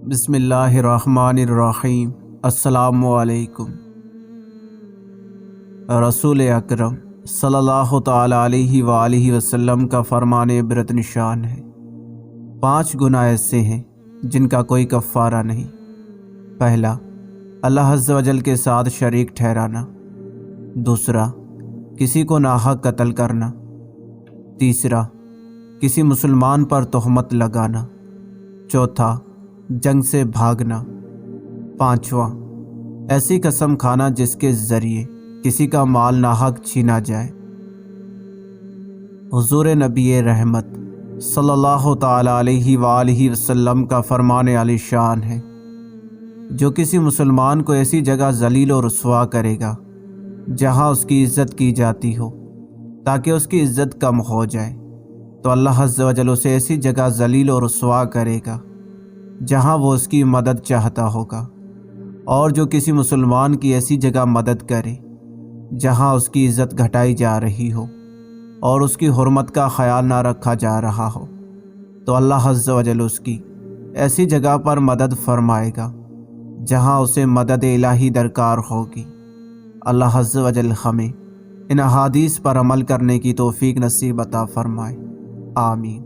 بسم اللہ الرحمن الرحیم۔ السلام علیکم۔ رسول اکرم صلی اللہ تعالی علیہ وآلہ وسلم کا فرمان عبرت نشان ہے۔ 5 گناہ ایسے ہیں جن کا کوئی کفارہ نہیں۔ پہلا، اللہ عز و جل کے ساتھ شریک ٹھہرانا۔ دوسرا، کسی کو ناحق قتل کرنا۔ تیسرا، کسی مسلمان پر تہمت لگانا۔ چوتھا، جنگ سے بھاگنا۔ پانچواں، ایسی قسم کھانا جس کے ذریعے کسی کا مال ناحق چھینا جائے۔ حضور نبی رحمت صلی اللہ تعالی علیہ وآلہ وسلم کا فرمان عالی شان ہے، جو کسی مسلمان کو ایسی جگہ ذلیل و رسوا کرے گا جہاں اس کی عزت کی جاتی ہو تاکہ اس کی عزت کم ہو جائے، تو اللہ عز و جل اسے ایسی جگہ ذلیل و رسوا کرے گا جہاں وہ اس کی مدد چاہتا ہوگا، اور جو کسی مسلمان کی ایسی جگہ مدد کرے جہاں اس کی عزت گھٹائی جا رہی ہو اور اس کی حرمت کا خیال نہ رکھا جا رہا ہو، تو اللہ عز و جل اس کی ایسی جگہ پر مدد فرمائے گا جہاں اسے مدد الہی درکار ہوگی۔ اللہ عز و جل ہمیں ان احادیث پر عمل کرنے کی توفیق نصیب عطا فرمائے، آمین۔